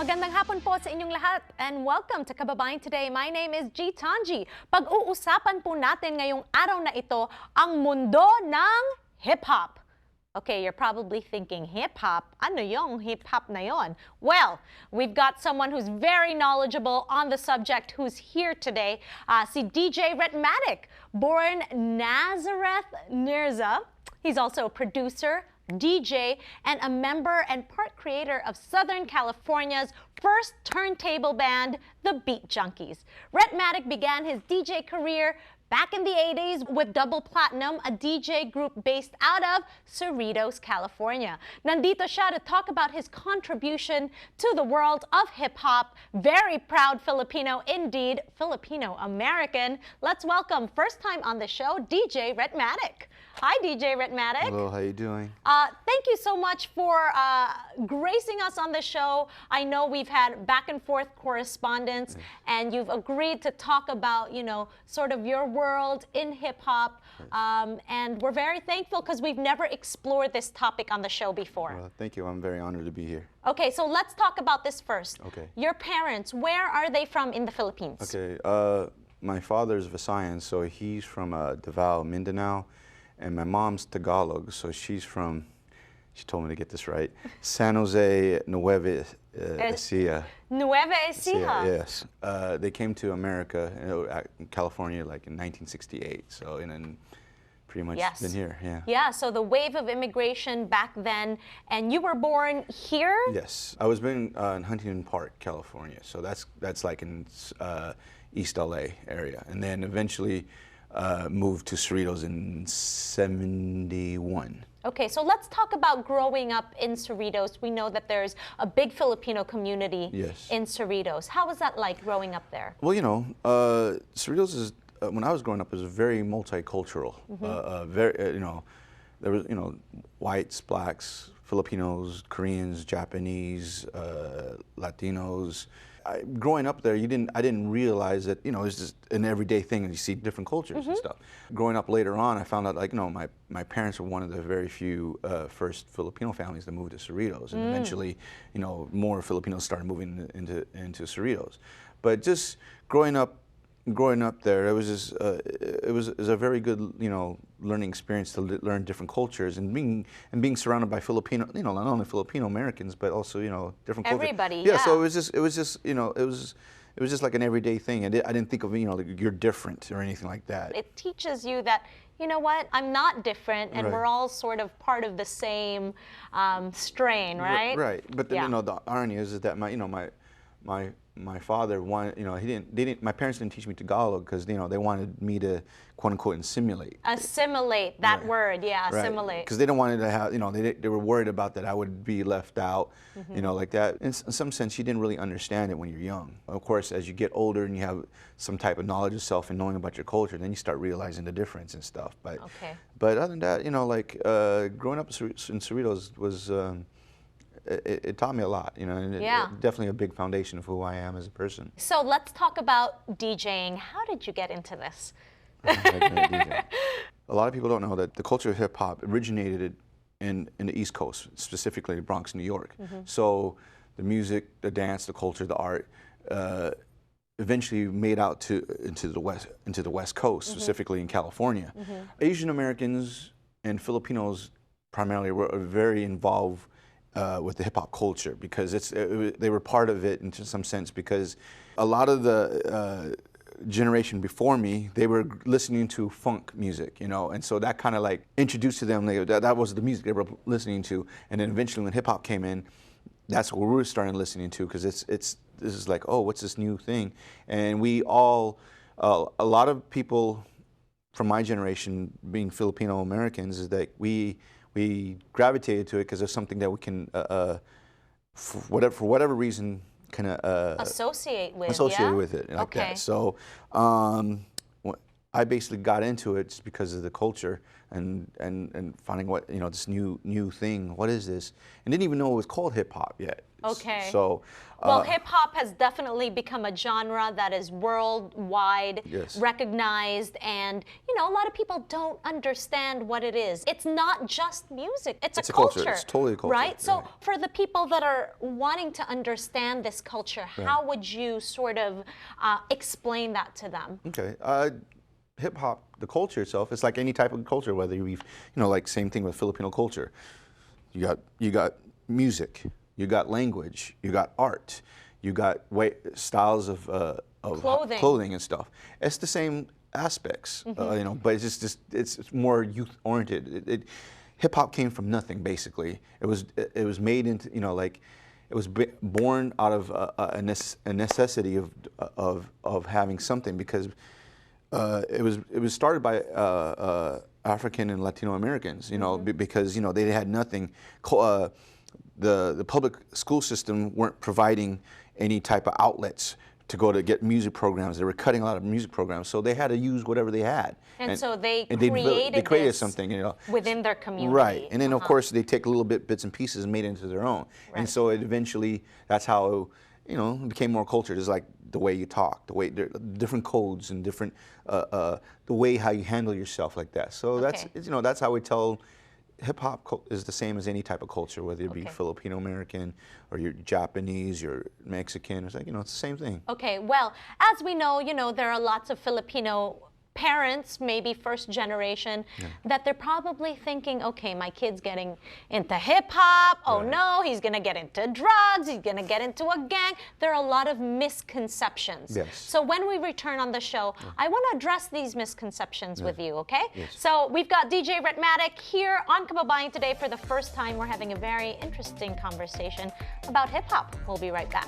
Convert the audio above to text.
Magandang hapon po sa inyong lahat and welcome to Kababayan Today. My name is G. Tanji. Pag-uusapan po natin ngayong araw na ito ang mundo ng hip-hop. Okay, you're probably thinking, hip-hop? Ano yung hip-hop na yon? Well, we've got someone who's very knowledgeable on the subject who's here today, si DJ Rhettmatic, born Nazareth Nirza. He's also a producer, DJ, and a member and part creator of Southern California's first turntable band, the Beat Junkies. Rhettmatic began his DJ career back in the 80s with Double Platinum, a DJ group based out of Cerritos, California. Nandito siya to talk about his contribution to the world of hip-hop. Very proud Filipino indeed, Filipino-American. Let's welcome, first time on the show, DJ Rhettmatic. Hi, DJ Rhettmatic. Hello, how you doing? Thank you so much for gracing us on the show. I know we've had back and forth correspondence, and you've agreed to talk about, you know, sort of your world in hip-hop, and we're very thankful because we've never explored this topic on the show before. Well, thank you. I'm very honored to be here. Okay, so let's talk about this first. Okay. Your parents, where are they from in the Philippines? Okay, my father's Visayan, so he's from Davao, Mindanao, and my mom's Tagalog, so she's from, she told me to get this right, San Jose, Nueva Ecija. Nueva Ecija? Yes. They came to America, California, like in 1968, so and then pretty much been here, yeah. Yeah, so the wave of immigration back then, and you were born here? Yes, I was born in Huntington Park, California, so that's like in East LA area, and then eventually moved to Cerritos in 71. Okay, so let's talk about growing up in Cerritos. We know that there's a big Filipino community in Cerritos. How was that like growing up there? Well, you know, Cerritos is, when I was growing up, it was very multicultural. Very, you know, there was, you know, whites, blacks, Filipinos, Koreans, Japanese, Latinos. Growing up there, I didn't realize that, you know, it's just an everyday thing and you see different cultures and stuff. Growing up later on, I found out, like, you know, my parents were one of the very few first Filipino families that moved to Cerritos, and eventually, you know, more Filipinos started moving into Cerritos. But just growing up there, it was just it was a very good, you know, learning experience to learn different cultures and being surrounded by Filipino, you know, not only Filipino Americans but also, you know, different cultures. Everybody, yeah. So it was just you know, it was just like an everyday thing. I didn't think of, you know, like you're different or anything like that. It teaches you that, you know what, I'm not different, and we're all sort of part of the same strain, right? Right. But then, you know, the irony is that my father wanted, you know, my parents didn't teach me Tagalog because, you know, they wanted me to, quote unquote, assimilate. Assimilate, that word, yeah, assimilate. Because they don't want to have, you know, they were worried about that I would be left out, you know, like that. In some sense, you didn't really understand it when you're young. Of course, as you get older and you have some type of knowledge of self and knowing about your culture, then you start realizing the difference and stuff. But other than that, you know, like growing up in Cerritos was, it taught me a lot, you know, and definitely a big foundation of who I am as a person. So let's talk about DJing. How did you get into this? A lot of people don't know that the culture of hip-hop originated in the East Coast, specifically the Bronx, New York. So the music, the dance, the culture, the art eventually made out into the West Coast, specifically in California. Asian Americans and Filipinos primarily were very involved with the hip-hop culture because they were part of it in some sense, because a lot of the generation before me, they were listening to funk music, you know, and so that kind of like introduced to them, that was the music they were listening to, and then eventually when hip-hop came in, that's what we were starting listening to, because this is like, oh, what's this new thing? And we all, a lot of people from my generation, being Filipino Americans, is that we gravitated to it because there's something that we can, for whatever reason, kind of associate with it, like that. So I basically got into it just because of the culture and finding what, you know, this new thing. What is this? And didn't even know it was called hip hop yet. Okay. So, well, hip hop has definitely become a genre that is worldwide Yes. recognized, and a lot of people don't understand what it is. It's not just music; it's a culture. culture. It's totally a culture. Right. So, Right. for the people that are wanting to understand this culture, how would you sort of explain that to them? Okay. Hip hop, the culture itself, it's like any type of culture, whether you, like same thing with Filipino culture. You got music, you got language, you got art, you got styles of clothing and stuff. It's the same aspects, but it's just it's more youth oriented. Hip hop came from nothing basically. It was made into it was born out of a necessity of having something, because it was started by African and Latino Americans, because they had nothing. The public school system weren't providing any type of outlets to go to get music programs. They were cutting a lot of music programs, so they had to use whatever they had. And so they created this something, within their community. Right, and then of course they take little bits and pieces and made it into their own. Right. And so it eventually, that's how it became more cultured. It's like the way you talk, the way different codes and different the way how you handle yourself, like that. So that's how we tell. Hip hop is the same as any type of culture, whether it be Filipino American or you're Japanese, you're Mexican. It's like it's the same thing. Okay, well, as we know, there are lots of Filipino parents, maybe first generation, that they're probably thinking, okay, my kid's getting into hip hop. Oh no, he's gonna get into drugs. He's gonna get into a gang. There are a lot of misconceptions. Yes. So when we return on the show, I want to address these misconceptions with you. Okay. Yes. So we've got DJ Rhettmatic here on Kababayan Today for the first time. We're having a very interesting conversation about hip hop. We'll be right back.